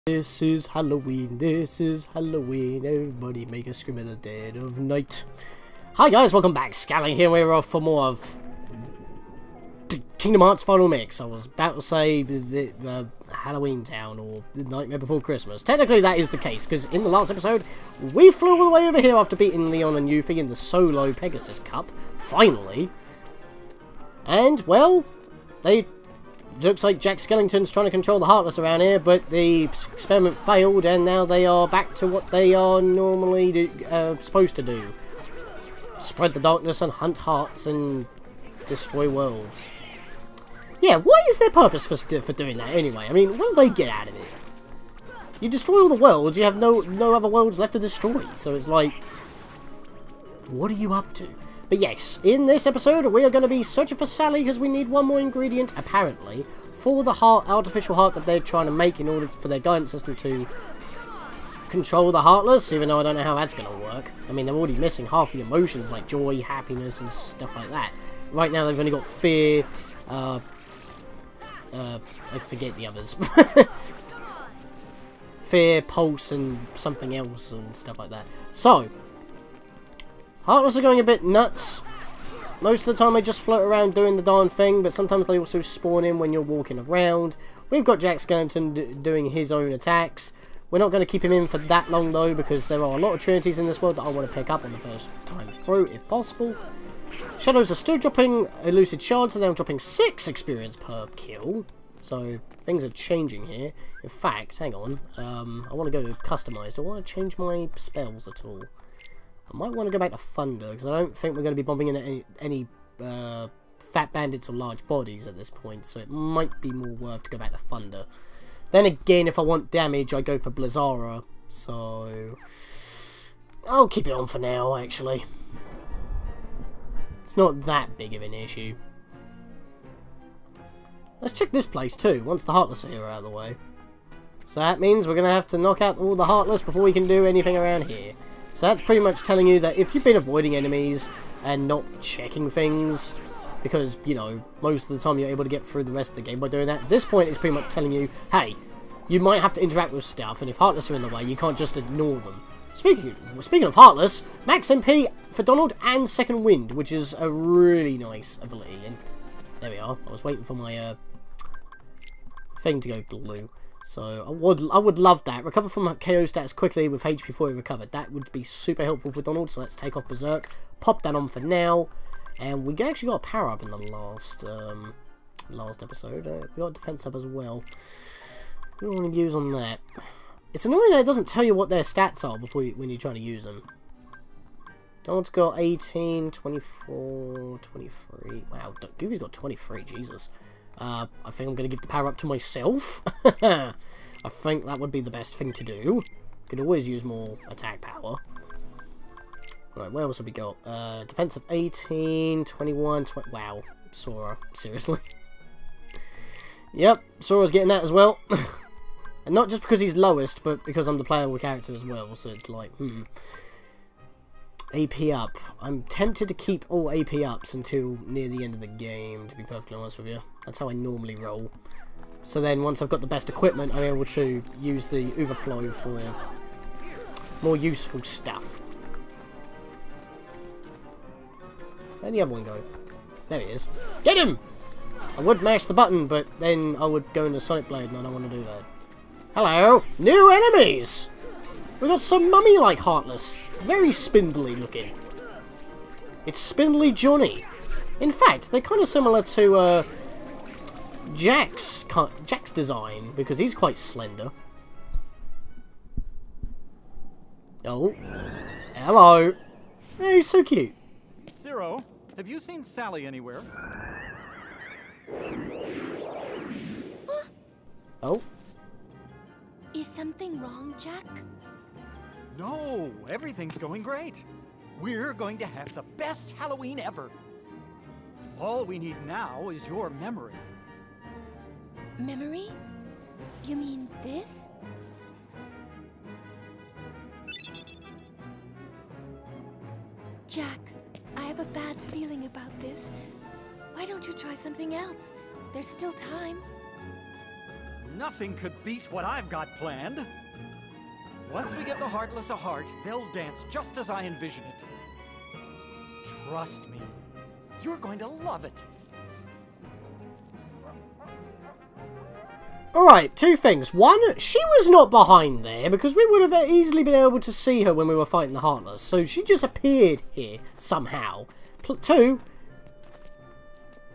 This is Halloween, everybody make a scream in the dead of night. Hi guys, welcome back, Scatlink here, we're off for more of Kingdom Hearts Final Mix. I was about to say the Halloween Town, or the Nightmare Before Christmas. Technically that is the case, because in the last episode, we flew all the way over here after beating Leon and Yuffie in the solo Pegasus Cup, finally. And, well, looks like Jack Skellington's trying to control the Heartless around here, but the experiment failed, and now they are back to what they are normally supposed to do. Spread the darkness and hunt hearts and destroy worlds. Yeah, what is their purpose for doing that anyway? I mean, what do they get out of it? You destroy all the worlds, you have no other worlds left to destroy, so it's like, what are you up to? But yes, in this episode, we are going to be searching for Sally because we need one more ingredient, apparently, for the artificial heart that they're trying to make in order for their guidance system to control the Heartless, even though I don't know how that's going to work. I mean, they're already missing half the emotions, like joy, happiness, and stuff like that. Right now, they've only got fear, I forget the others. Fear, pulse, and something else, and stuff like that. So, Heartless are going a bit nuts. Most of the time they just float around doing the darn thing, but sometimes they also spawn in when you're walking around. We've got Jack Skellington doing his own attacks. We're not going to keep him in for that long though, because there are a lot of trinities in this world that I want to pick up on the first time through, if possible. Shadows are still dropping elusive shards, and they're dropping 6 experience per kill. So, things are changing here. In fact, hang on, I want to go to customized. Do I want to change my spells at all? I might want to go back to Thunder, because I don't think we're going to be bumping into any fat bandits or large bodies at this point, so it might be more worth to go back to Thunder. Then again, if I want damage, I go for Blizzara, so I'll keep it on for now, actually. It's not that big of an issue. Let's check this place too, once the Heartless are here out of the way. So that means we're going to have to knock out all the Heartless before we can do anything around here. So that's pretty much telling you that if you've been avoiding enemies and not checking things, because, you know, most of the time you're able to get through the rest of the game by doing that, at this point it's pretty much telling you, hey, you might have to interact with stuff, and if Heartless are in the way, you can't just ignore them. Speaking of Heartless, Max MP for Donald and Second Wind, which is a really nice ability. And there we are. I was waiting for my thing to go blue. So I would love that. Recover from KO stats quickly with HP fully recovered. That would be super helpful for Donald. So let's take off Berserk. Pop that on for now. And we actually got a power up in the last episode. We got a defense up as well. What do we want to use on that? It's annoying that it doesn't tell you what their stats are when you're trying to use them. Donald's got 18, 24, 23. Wow, Goofy's got 23. Jesus. I think I'm going to give the power up to myself. I think that would be the best thing to do. Could always use more attack power. Right, what else have we got? Defense of 18, 21, 20... Wow, Sora. Seriously? Yep, Sora's getting that as well. And not just because he's lowest, but because I'm the playable character as well. So it's like, AP up. I'm tempted to keep all AP ups until near the end of the game, to be perfectly honest with you. That's how I normally roll. So then once I've got the best equipment, I'm able to use the overflow for more useful stuff. Where'd the other one go? There he is. Get him! I would mash the button, but then I would go into Sonic Blade, and I don't want to do that. Hello! New enemies! We got some mummy-like Heartless. Very spindly looking. It's Spindly Johnny. In fact, they're kind of similar to Jack's design, because he's quite slender. Oh. Hello. Hey, he's so cute. Zero, have you seen Sally anywhere? Oh. Is something wrong, Jack? No, everything's going great. We're going to have the best Halloween ever. All we need now is your memory. Memory? You mean this? Jack, I have a bad feeling about this. Why don't you try something else? There's still time. nothing could beat what I've got planned. Once we give the Heartless a heart, they'll dance just as I envision it. Trust me, you're going to love it. Alright, two things. One, she was not behind there, because we would have easily been able to see her when we were fighting the Heartless, so she just appeared here, somehow. Two,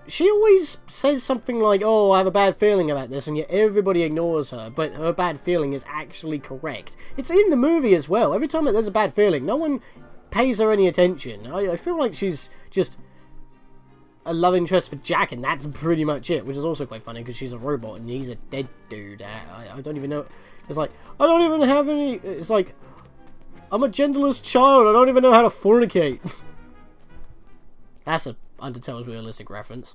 she always says something like, oh, I have a bad feeling about this, and yet everybody ignores her, but her bad feeling is actually correct. It's in the movie as well. Every time that there's a bad feeling, no one pays her any attention. I feel like she's just a love interest for Jack, and that's pretty much it, which is also quite funny because she's a robot and he's a dead dude. I don't even know. It's like, I don't even have any. It's like, I'm a genderless child. I don't even know how to fornicate. That's a Undertale's realistic reference.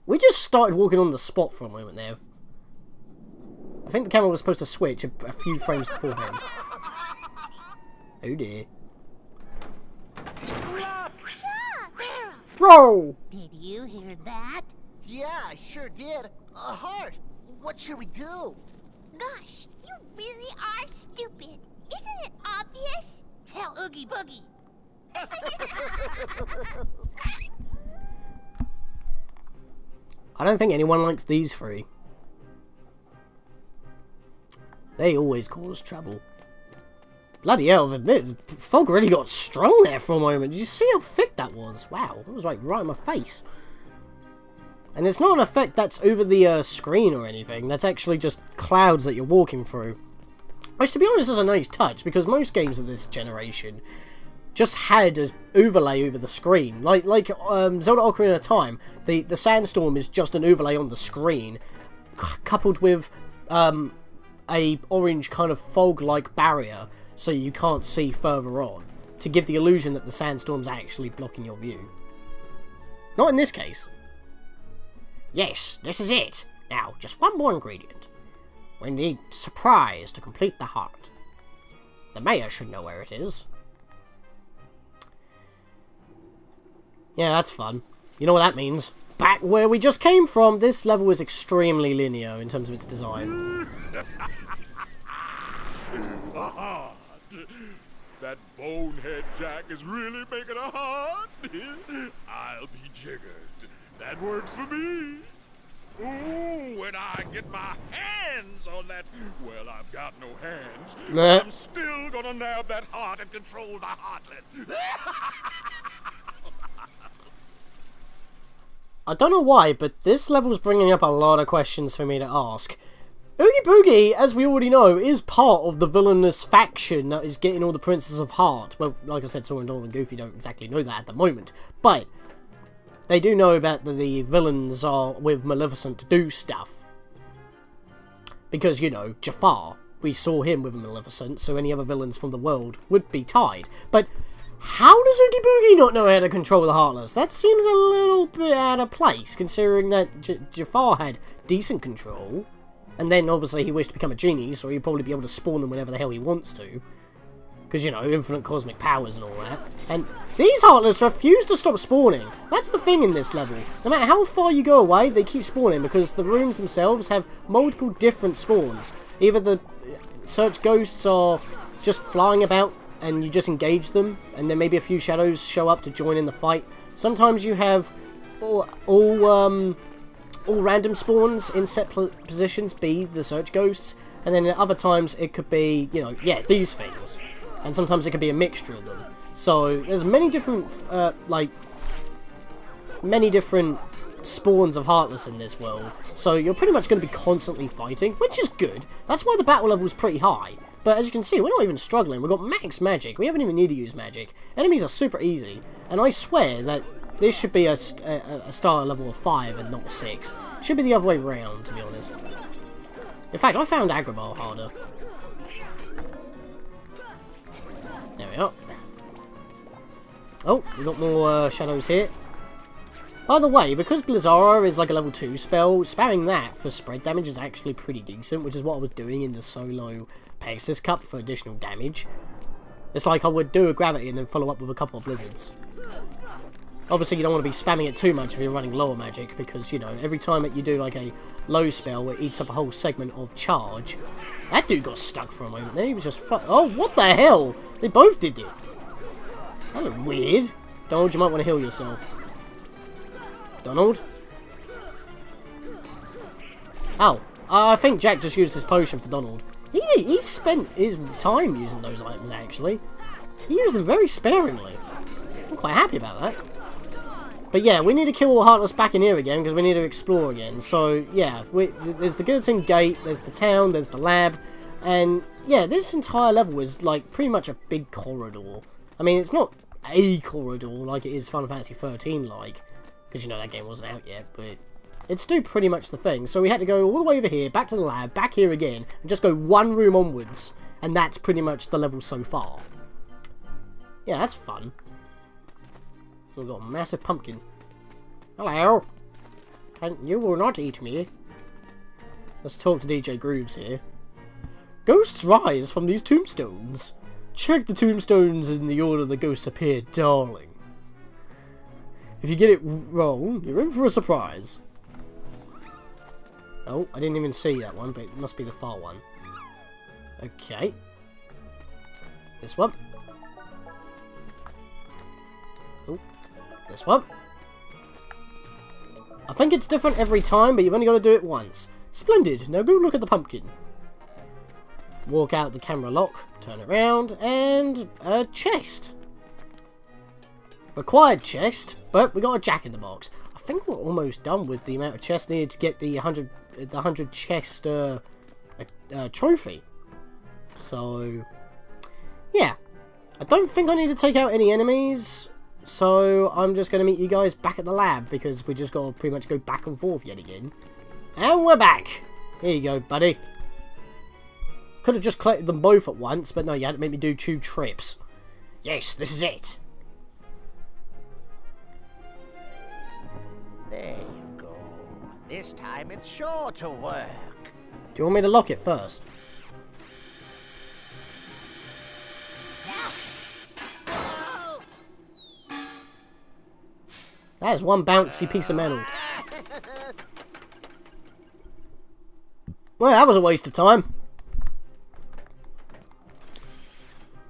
We just started walking on the spot for a moment there. I think the camera was supposed to switch a few frames beforehand. Oh dear. Roll! Did you hear that? Yeah, I sure did. A heart. What should we do? Gosh, you really are stupid. Isn't it obvious? Tell Oogie Boogie. I don't think anyone likes these three. They always cause trouble. Bloody hell, the fog really got strong there for a moment. Did you see how thick that was? Wow, that was like right in my face. And it's not an effect that's over the screen or anything. That's actually just clouds that you're walking through. Which, to be honest, is a nice touch, because most games of this generation just had an overlay over the screen. Like Zelda Ocarina of Time, the sandstorm is just an overlay on the screen, coupled with a orange kind of fog-like barrier, so you can't see further on, to give the illusion that the sandstorm's actually blocking your view. Not in this case. Yes, this is it. Now, just one more ingredient. We need surprise to complete the heart. The mayor should know where it is. Yeah, that's fun. You know what that means? Back where we just came from. This level is extremely linear in terms of its design. That bonehead Jack is really making a heart. I'll be jiggered. That works for me. Ooh, when I get my hands on that, well, I've got no hands. Nah. I'm still gonna nab that heart and control the heartless. I don't know why, but this level's bringing up a lot of questions for me to ask. Oogie Boogie, as we already know, is part of the villainous faction that is getting all the Princes of Heart. Well, like I said, Sora and Donald and Goofy don't exactly know that at the moment, but they do know about the villains are with Maleficent to do stuff. Because, you know, Jafar, we saw him with Maleficent, so any other villains from the world would be tied. But how does Oogie Boogie not know how to control the Heartless? That seems a little bit out of place, considering that Jafar had decent control. And then, obviously, he wished to become a genie, so he'd probably be able to spawn them whenever the hell he wants to. Because, you know, infinite cosmic powers and all that. And these Heartless refuse to stop spawning. That's the thing in this level. No matter how far you go away, they keep spawning, because the rooms themselves have multiple different spawns. Either the search ghosts are just flying about, and you just engage them, and then maybe a few shadows show up to join in the fight. Sometimes you have all random spawns in set positions be the search ghosts, and then at other times it could be, you know, yeah, these things. And sometimes it could be a mixture of them. So there's many different, many different spawns of Heartless in this world. So you're pretty much going to be constantly fighting, which is good. That's why the battle level is pretty high. But as you can see, we're not even struggling. We've got max magic. We haven't even need to use magic. Enemies are super easy. And I swear that this should be a starter level of 5 and not 6. Should be the other way around, to be honest. In fact, I found Agrabah harder. There we are. Oh, we got more shadows here. By the way, because Blizzara is like a level 2 spell, spamming that for spread damage is actually pretty decent, which is what I was doing in the solo Pegasus Cup for additional damage. It's like I would do a Gravity and then follow up with a couple of Blizzards. Obviously, you don't want to be spamming it too much if you're running lower magic, because, you know, every time that you do, like, a low spell, it eats up a whole segment of charge. That dude got stuck for a moment there. He was just oh, what the hell? They both did it. That looked weird. Donald, you might want to heal yourself. Donald? Oh, I think Jack just used his potion for Donald. He spent his time using those items, actually. He used them very sparingly. I'm quite happy about that. But yeah, we need to kill all Heartless back in here again, because we need to explore again. So, yeah, there's the Guillotine Gate, there's the town, there's the lab, and, yeah, this entire level is, like, pretty much a big corridor. I mean, it's not a corridor like it is Final Fantasy 13 like, because, you know, that game wasn't out yet, but it's still pretty much the thing. So we had to go all the way over here, back to the lab, back here again, and just go one room onwards, and that's pretty much the level so far. Yeah, that's fun. We've got a massive pumpkin. Hello. You will not eat me. Let's talk to DJ Grooves here. Ghosts rise from these tombstones. Check the tombstones in the order the ghosts appear, darling. If you get it wrong, you're in for a surprise. Oh, I didn't even see that one, but it must be the far one. Okay. This one. Oh, this one. I think it's different every time, but you've only got to do it once. Splendid. Now go look at the pumpkin. Walk out the camera lock, turn it around, and a chest. Required chest, but we got a Jack in the Box. I think we're almost done with the amount of chests needed to get the 100 chest trophy. So, yeah. I don't think I need to take out any enemies. So, I'm just going to meet you guys back at the lab, because we just got to pretty much go back and forth yet again. And we're back! Here you go, buddy. Could have just collected them both at once, but no, you had to make me do 2 trips. Yes, this is it. There you go. This time it's sure to work. Do you want me to lock it first? That is one bouncy piece of metal. Well, that was a waste of time.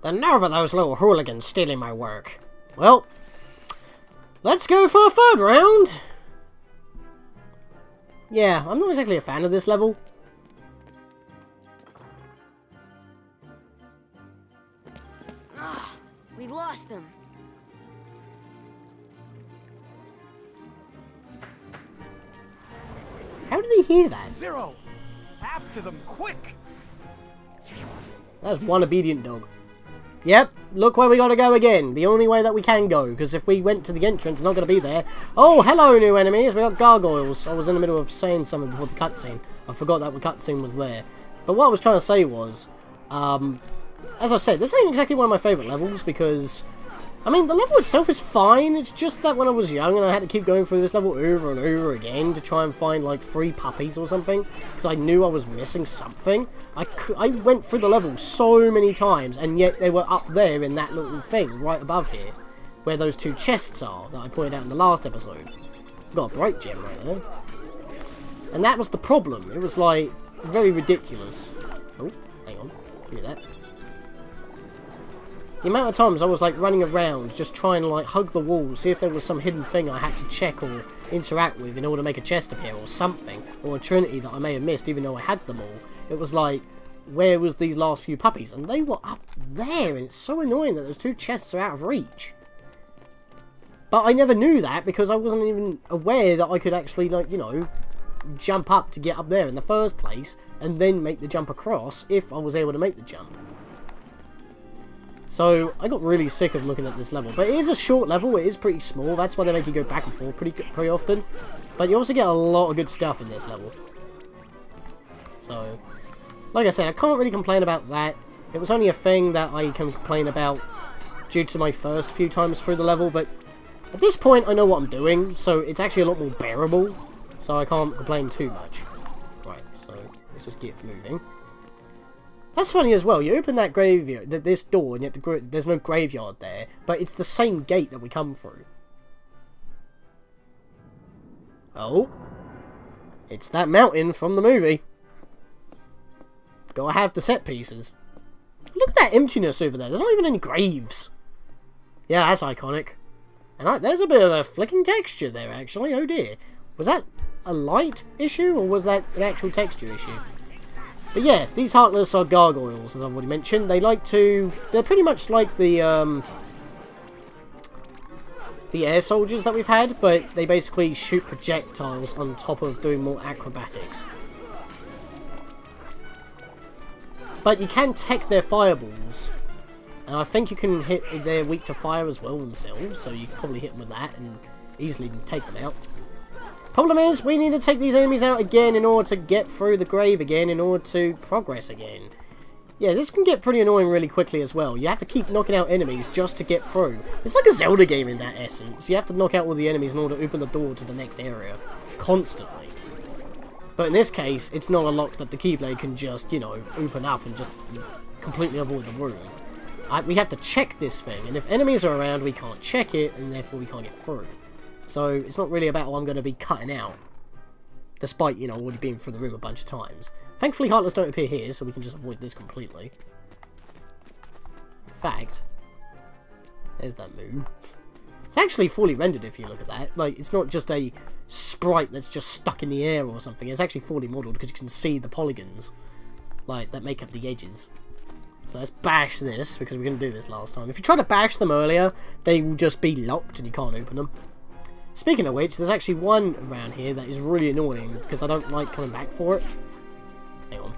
The nerve of those little hooligans stealing my work. Well, let's go for a 3rd round. Yeah, I'm not exactly a fan of this level. Ah, we lost them. How did he hear that? Zero! After them, quick! That's one obedient dog. Yep, look where we gotta go again. The only way that we can go, because if we went to the entrance, it's not gonna be there. Oh, hello, new enemies. We got gargoyles. I was in the middle of saying something before the cutscene. I forgot that the cutscene was there. But what I was trying to say was, as I said, this ain't exactly one of my favourite levels, because, I mean, the level itself is fine. It's just that when I was young and I had to keep going through this level over and over again to try and find, like, 3 puppies or something, because I knew I was missing something. I went through the level so many times, and yet they were up there in that little thing right above here, where those 2 chests are that I pointed out in the last episode. Got a bright gem right there. And that was the problem. It was, like, very ridiculous. Oh, hang on. Give me that. The amount of times I was like running around just trying to like hug the wall, see if there was some hidden thing I had to check or interact with in order to make a chest appear or something, or a trinity that I may have missed even though I had them all. It was like, where was these last few puppies? And they were up there, and it's so annoying that those 2 chests are out of reach. But I never knew that because I wasn't even aware that I could actually, like, you know, jump up to get up there in the first place and then make the jump across if I was able to make the jump. So, I got really sick of looking at this level. But it is a short level, it is pretty small, that's why they make you go back and forth pretty often. But you also get a lot of good stuff in this level. So, like I said, I can't really complain about that. It was only a thing that I can complain about due to my first few times through the level, but at this point I know what I'm doing, so it's actually a lot more bearable, so I can't complain too much. Right, so let's just get moving. That's funny as well, you open that graveyard, this door, and yet there's no graveyard there, but it's the same gate that we come through. Oh. It's that mountain from the movie. Gotta have the set pieces. Look at that emptiness over there. There's not even any graves. Yeah, that's iconic. And there's a bit of a flicking texture there, actually. Oh dear. Was that a light issue, or was that an actual texture issue? But yeah, these Heartless are gargoyles, as I've already mentioned. They like to... They're pretty much like the air soldiers that we've had, but they basically shoot projectiles on top of doing more acrobatics. But you can tech their fireballs. And I think you can hit... They're weak to fire as well themselves, so you can probably hit them with that and easily take them out. Problem is, we need to take these enemies out again in order to get through the grave again, in order to progress again. Yeah, this can get pretty annoying really quickly as well. You have to keep knocking out enemies just to get through. It's like a Zelda game in that essence. You have to knock out all the enemies in order to open the door to the next area. Constantly. But in this case, it's not a lock that the Keyblade can just, you know, open up and just completely avoid the room. We have to check this thing, and if enemies are around, we can't check it, and therefore we can't get through. So, it's not really a battle I'm going to be cutting out. Despite, you know, already being through the room a bunch of times. Thankfully, Heartless don't appear here, so we can just avoid this completely. In fact, there's that moon. It's actually fully rendered if you look at that. Like, it's not just a sprite that's just stuck in the air or something. It's actually fully modelled because you can see the polygons, like, that make up the edges. So let's bash this, because we couldn't do this last time. If you try to bash them earlier, they will just be locked and you can't open them. Speaking of which, there's actually one around here that is really annoying, because I don't like coming back for it. Hang on.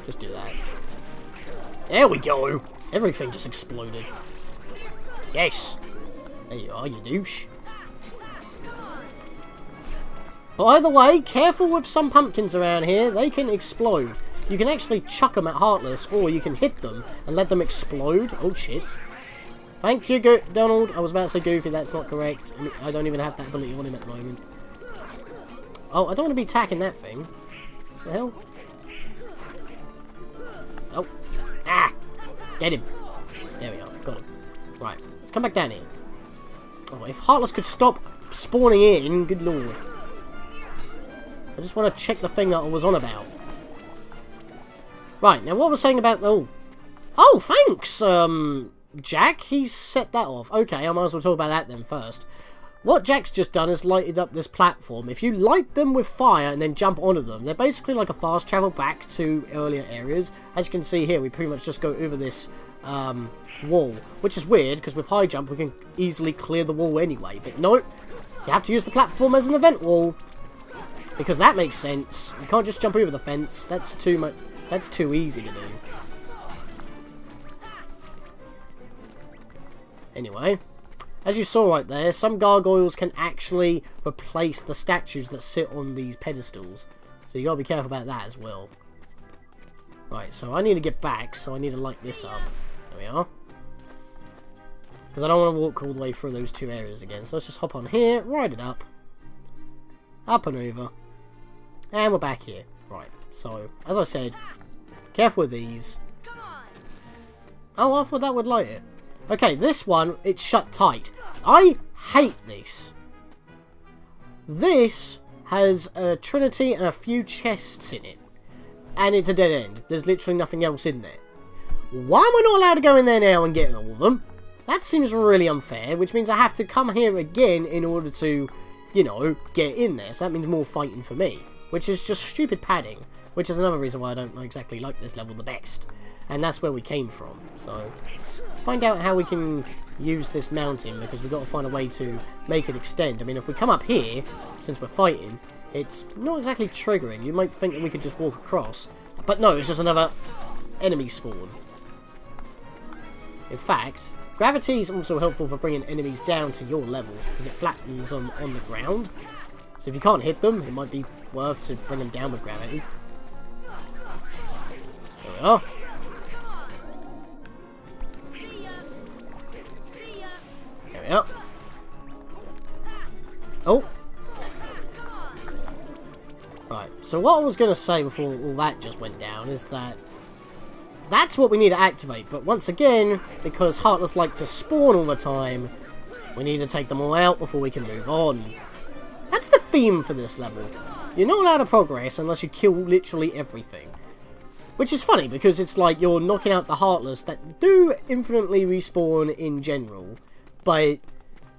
Just do that. There we go! Everything just exploded. Yes! There you are, you douche. By the way, careful with some pumpkins around here. They can explode. You can actually chuck them at Heartless, or you can hit them and let them explode. Oh shit. Thank you, Donald. I was about to say Goofy, that's not correct. I don't even have that ability on him at the moment. Oh, I don't want to be attacking that thing. What the hell? Oh. Ah! Get him. There we go. Got him. Right. Let's come back down here. Oh, if Heartless could stop spawning in, good lord. I just want to check the thing that I was on about. Right, now what I was saying about... Oh, thanks, Jack. He's set that off. Okay, I might as well talk about that then first. What Jack's just done is lighted up this platform. If you light them with fire and then jump onto them, they're basically like a fast travel back to earlier areas. As you can see here, we pretty much just go over this wall, which is weird, because with high jump we can easily clear the wall anyway. But no, you have to use the platform as an event wall, because that makes sense. You can't just jump over the fence. That's too much. That's too easy to do. Anyway, as you saw right there, some gargoyles can actually replace the statues that sit on these pedestals. So you gotta be careful about that as well. Right, so I need to get back, so I need to light this up. There we are. Because I don't want to walk all the way through those two areas again. So let's just hop on here, ride it up. Up and over. And we're back here. Right, so, as I said, careful with these. Oh, I thought that would light it. Okay, this one, it's shut tight. I hate this. This has a trinity and a few chests in it. And it's a dead end. There's literally nothing else in there. Why am I not allowed to go in there now and get all of them? That seems really unfair, which means I have to come here again in order to, you know, get in there. So that means more fighting for me. Which is just stupid padding. Which is another reason why I don't exactly like this level the best. And that's where we came from. So, let's find out how we can use this mountain, because we've got to find a way to make it extend. I mean, if we come up here, since we're fighting, it's not exactly triggering. You might think that we could just walk across. But no, it's just another enemy spawn. In fact, gravity is also helpful for bringing enemies down to your level, because it flattens them on the ground. So if you can't hit them, it might be worth to bring them down with gravity. There we are. There we are. Oh! Right, so what I was going to say before all that just went down is that that's what we need to activate, but once again, because Heartless like to spawn all the time, we need to take them all out before we can move on. That's the theme for this level. You're not allowed to progress unless you kill literally everything. Which is funny, because it's like you're knocking out the Heartless that do infinitely respawn in general. But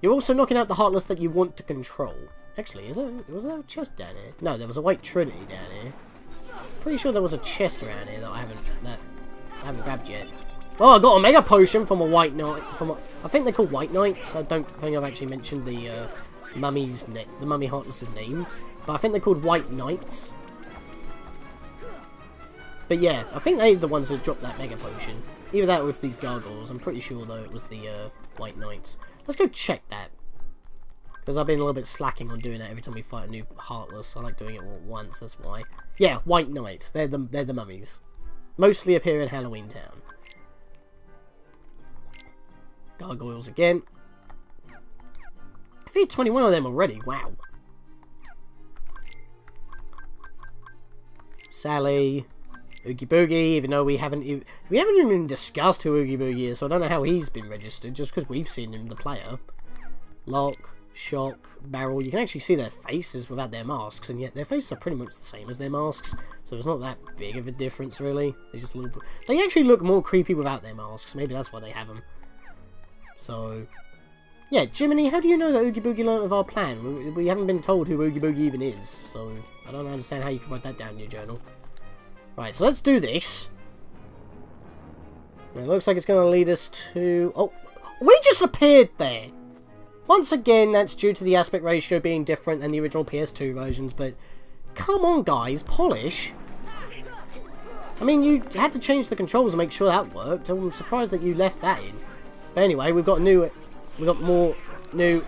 you're also knocking out the Heartless that you want to control. Actually, was there a chest down here? No, there was a white Trinity down here. Pretty sure there was a chest around here that I haven't grabbed yet. Oh, I got a Mega Potion from a White Knight. I think they're called White Knights. I don't think I've actually mentioned the Mummy Heartless's name. But I think they're called White Knights. But yeah, I think they're the ones that dropped that Mega Potion. Either that or it's these gargoyles. I'm pretty sure, though, it was the White Knights. Let's go check that. Because I've been a little bit slacking on doing that every time we fight a new Heartless. I like doing it all at once, that's why. Yeah, White Knights. They're the mummies. Mostly appear in Halloween Town. Gargoyles again. I think 21 of them already. Wow. Sally. Oogie Boogie, even though we haven't even discussed who Oogie Boogie is, so I don't know how he's been registered, just because we've seen him, the player. Lock, Shock, Barrel, you can actually see their faces without their masks, and yet their faces are pretty much the same as their masks, so it's not that big of a difference, really. They're just a little bit... They actually look more creepy without their masks, maybe that's why they have them. So... Yeah, Jiminy, how do you know that Oogie Boogie learnt of our plan? We haven't been told who Oogie Boogie even is, so I don't understand how you can write that down in your journal. Right, so let's do this. It looks like it's going to lead us to... Oh, we just appeared there! Once again, that's due to the aspect ratio being different than the original PS2 versions, but... Come on, guys, polish! I mean, you had to change the controls to make sure that worked. I'm surprised that you left that in. But anyway, we've got more new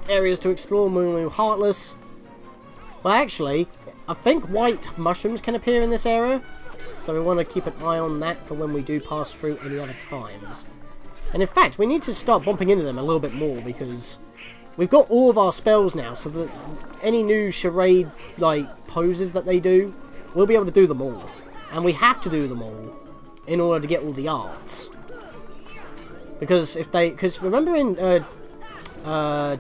areas to explore, more new Heartless. Well, actually... I think white mushrooms can appear in this area, so we want to keep an eye on that for when we do pass through any other times. And in fact, we need to start bumping into them a little bit more, because we've got all of our spells now, so that any new charade poses that they do, we'll be able to do them all. And we have to do them all in order to get all the arts. Because remember in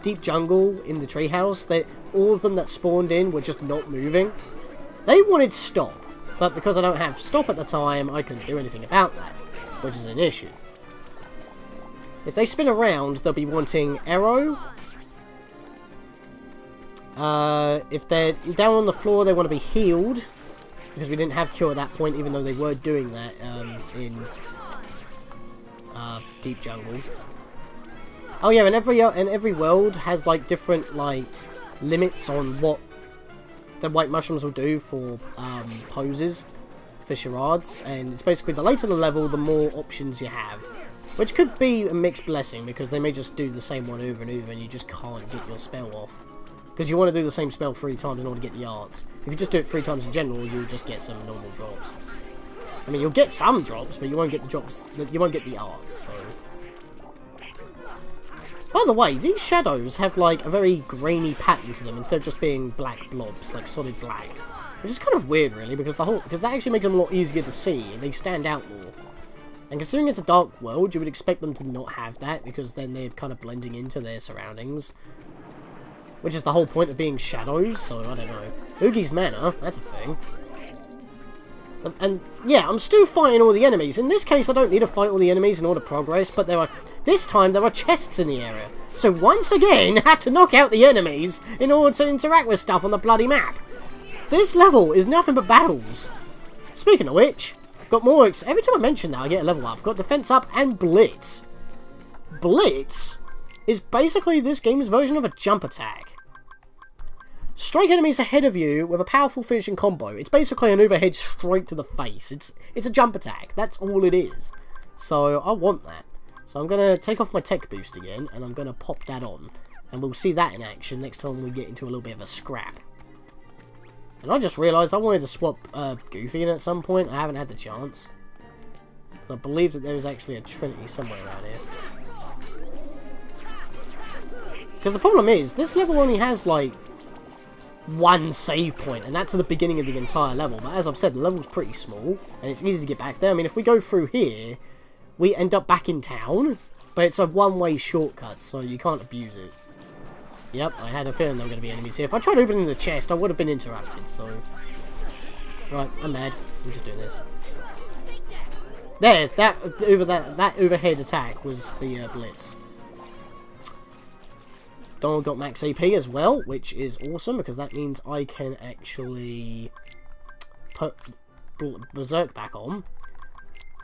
Deep Jungle in the treehouse, all of them that spawned in were just not moving. They wanted stop, but because I don't have stop at the time, I couldn't do anything about that, which is an issue. If they spin around, they'll be wanting arrow. If they're down on the floor, they want to be healed, because we didn't have cure at that point, even though they were doing that in Deep Jungle. Oh yeah, and every world has different limits on what the white mushrooms will do for poses, for charades, and it's basically the later the level, the more options you have, which could be a mixed blessing because they may just do the same one over and over, and you just can't get your spell off because you want to do the same spell 3 times in order to get the arts. If you just do it 3 times in general, you'll just get some normal drops. I mean, you'll get some drops, but you won't get the drops. You won't get the arts. So. By the way, these shadows have a very grainy pattern to them instead of just being black blobs, solid black. Which is kind of weird, really, because that actually makes them a lot easier to see, and they stand out more. And considering it's a dark world, you would expect them to not have that, because then they're kind of blending into their surroundings. Which is the whole point of being shadows, so I don't know. Oogie's Manor, that's a thing. And yeah, I'm still fighting all the enemies. In this case, I don't need to fight all the enemies in order to progress, but this time there are chests in the area. So once again, I have to knock out the enemies in order to interact with stuff on the bloody map. This level is nothing but battles. Speaking of which, I've got more. Every time I mention that, I get a level up. I've got defense up and blitz. Blitz is basically this game's version of a jump attack. Strike enemies ahead of you with a powerful finishing combo. It's basically an overhead straight to the face. It's a jump attack. That's all it is. So I want that. So I'm going to take off my tech boost again, and I'm going to pop that on. And we'll see that in action next time we get into a little bit of a scrap. And I just realised I wanted to swap Goofy in at some point. I haven't had the chance. I believe that there is actually a Trinity somewhere around here. Because the problem is, this level only has one save point, and that's at the beginning of the entire level. But as I've said, the level's pretty small, and it's easy to get back there. I mean, if we go through here, we end up back in town, but it's a one-way shortcut, so you can't abuse it. Yep, I had a feeling there were going to be enemies here. If I tried opening the chest, I would have been interrupted, so... Right, I'm mad. I'm just doing this. There, that overhead attack was the Blitz. Donald got max AP as well, which is awesome, because that means I can actually put Berserk back on.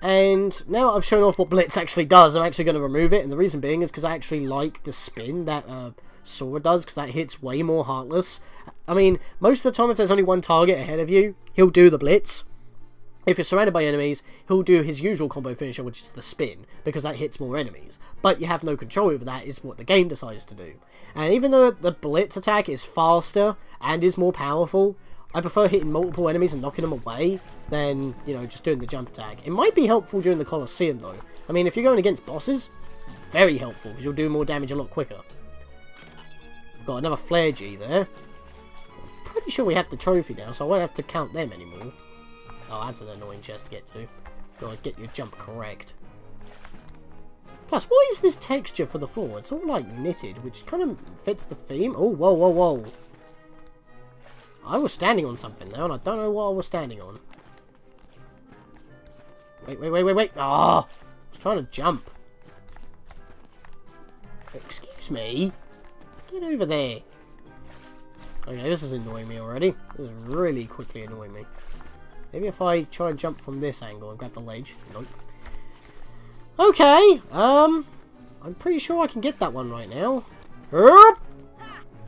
And now I've shown off what Blitz actually does, I'm actually going to remove it, and the reason being is because I actually like the spin that Sora does, because that hits way more Heartless. I mean, most of the time if there's only one target ahead of you, he'll do the Blitz. If you're surrounded by enemies, he'll do his usual combo finisher, which is the spin, because that hits more enemies. But you have no control over that, is what the game decides to do. And even though the Blitz attack is faster and is more powerful, I prefer hitting multiple enemies and knocking them away than, you know, just doing the jump attack. It might be helpful during the Colosseum, though. I mean, if you're going against bosses, very helpful, because you'll do more damage a lot quicker. Got another Flare G there. I'm pretty sure we have the trophy now, so I won't have to count them anymore. Oh, that's an annoying chest to get to. Gotta get your jump correct. Plus, what is this texture for the floor? It's all, like, knitted, which kind of fits the theme. Oh, whoa, whoa, whoa. I was standing on something there, and I don't know what I was standing on. Wait, wait, wait, wait, wait. Ah! I was trying to jump. Excuse me? Get over there. Okay, this is annoying me already. This is really quickly annoying me. Maybe if I try and jump from this angle and grab the ledge. Nope. Okay, I'm pretty sure I can get that one right now.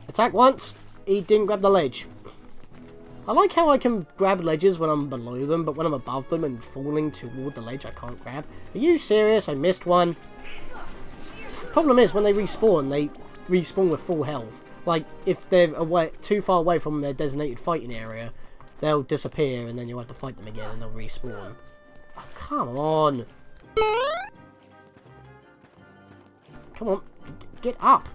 Attack once. He didn't grab the ledge. I like how I can grab ledges when I'm below them, but when I'm above them and falling toward the ledge, I can't grab. Are you serious? I missed one. Problem is, when they respawn with full health. Like, if they're too far away from their designated fighting area, they'll disappear, and then you'll have to fight them again, and they'll respawn. Oh, come on. Come on. Get up.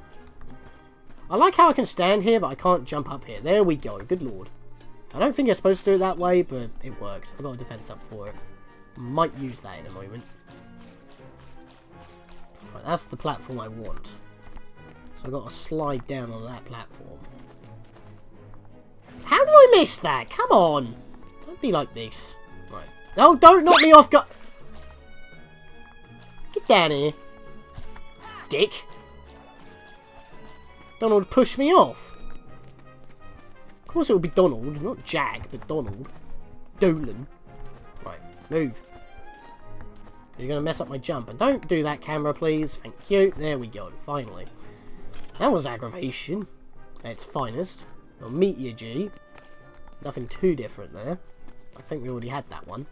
I like how I can stand here, but I can't jump up here. There we go. Good lord. I don't think you're supposed to do it that way, but it worked. I got a defense up for it. Might use that in a moment. Right, that's the platform I want. So I've got to slide down on that platform. How did I miss that? Come on! Don't be like this. Right. No, don't knock me off, Get down here. Dick. Donald pushed me off. Of course it would be Donald, not Jack, but Donald. Dolan. Right, move. You're going to mess up my jump. And don't do that, camera, please. Thank you. There we go, finally. That was aggravation at its finest. Well, Meteor G. Nothing too different there. I think we already had that one.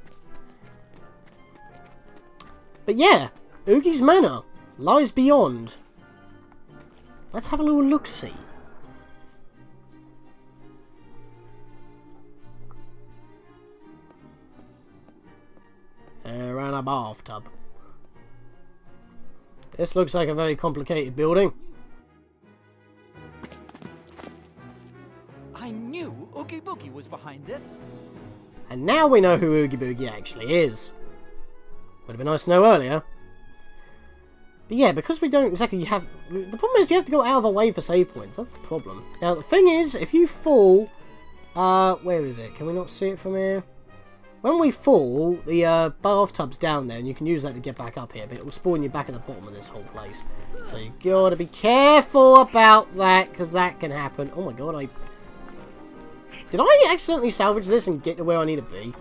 But yeah, Oogie's Manor lies beyond. Let's have a little look-see. They're in a bathtub. This looks like a very complicated building. I knew Oogie Boogie was behind this. And now we know who Oogie Boogie actually is. Would have been nice to know earlier. But yeah, because we don't exactly have... The problem is you have to go out of our way for save points. That's the problem. Now, the thing is, if you fall... where is it? Can we not see it from here? When we fall, the bathtub's down there, and you can use that to get back up here, but it will spawn you back at the bottom of this whole place. So you gotta be careful about that, because that can happen. Oh my god, Did I accidentally salvage this and get to where I need to be?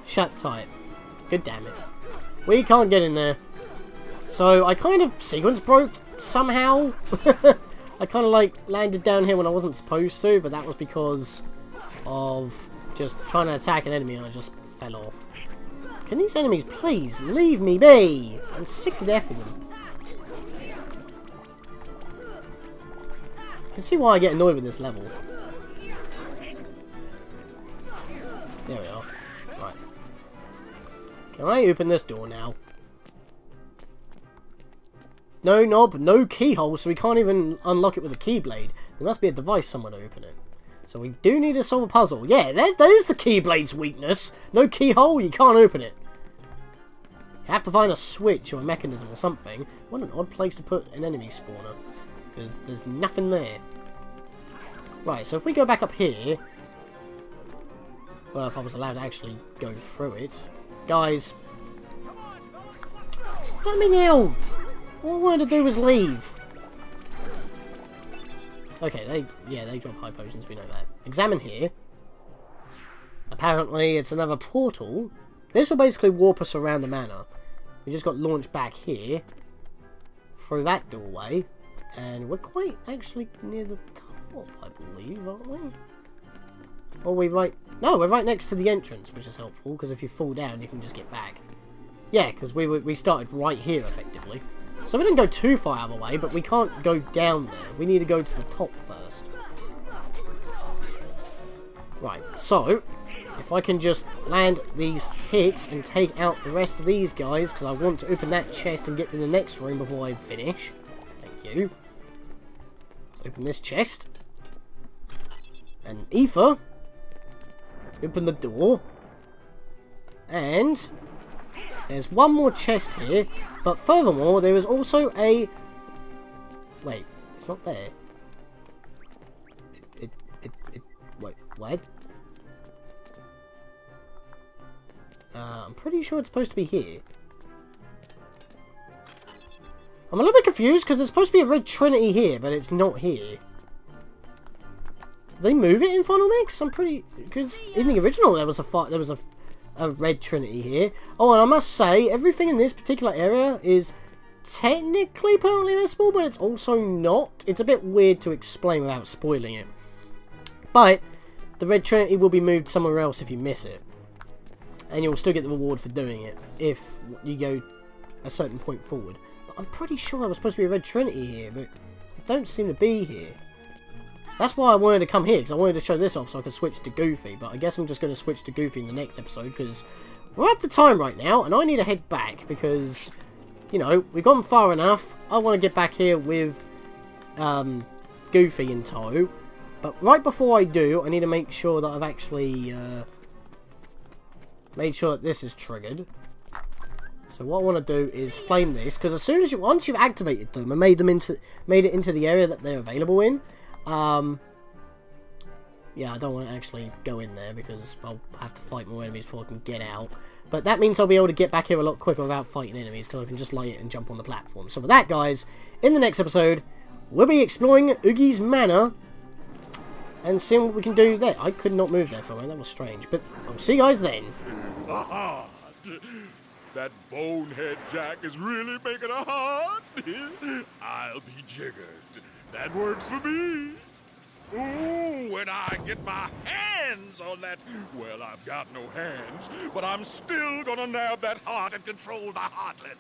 Shut tight. Good damn it. We can't get in there. So I kind of sequence broke somehow. I kind of like landed down here when I wasn't supposed to, but that was because of just trying to attack an enemy and I just fell off. Can these enemies please leave me be? I'm sick to death of them. You can see why I get annoyed with this level. There we are. Right. Can I open this door now? No knob, no keyhole, so we can't even unlock it with a keyblade. There must be a device somewhere to open it. So we do need to solve a puzzle. Yeah, there's the keyblade's weakness. No keyhole, you can't open it. You have to find a switch or a mechanism or something. What an odd place to put an enemy spawner. Because there's nothing there. Right, so if we go back up here... Well, if I was allowed to actually go through it. Guys... Flaming hell! All I wanted to do was leave. Okay, they drop high potions, we know that. Examine here. Apparently, it's another portal. This will basically warp us around the manor. We just got launched back here. Through that doorway. And we're quite actually near the top, I believe, aren't we? Or we right... No, we're right next to the entrance, which is helpful, because if you fall down, you can just get back. Yeah, because we started right here, effectively. So we didn't go too far out of the way, but we can't go down there. We need to go to the top first. Right, so... If I can just land these hits and take out the rest of these guys, because I want to open that chest and get to the next room before I finish. Thank you. Let's open this chest. And Aoife. Open the door. And there's one more chest here. But furthermore, there is also a... Wait, it's not there. Wait, what? I'm pretty sure it's supposed to be here. I'm a little bit confused because there's supposed to be a red trinity here, but it's not here. Did they move it in Final Mix? I'm pretty... Because in the original there was a red trinity here. Oh, and I must say, everything in this particular area is technically permanently missable, but it's also not. It's a bit weird to explain without spoiling it. But the red trinity will be moved somewhere else if you miss it. And you'll still get the reward for doing it if you go a certain point forward. But I'm pretty sure there was supposed to be a red trinity here, but it don't seem to be here. That's why I wanted to come here, because I wanted to show this off so I could switch to Goofy. But I guess I'm just going to switch to Goofy in the next episode, because we're up to time right now, and I need to head back, because, you know, we've gone far enough. I want to get back here with Goofy in tow. But right before I do, I need to make sure that I've actually... made sure that this is triggered. So what I want to do is flame this, because as soon as once you've activated them and made it into the area that they're available in, yeah, I don't want to actually go in there because I'll have to fight more enemies before I can get out. But that means I'll be able to get back here a lot quicker without fighting enemies, because I can just light it and jump on the platform. So with that, guys, in the next episode, we'll be exploring Oogie's Manor and seeing what we can do there. I could not move there for a moment, that was strange. But I'll see you guys then. Aha! That bonehead Jack is really making a heart. I'll be jiggered. That works for me. Ooh, when I get my hands on that... Well, I've got no hands, but I'm still gonna nab that heart and control the heartless.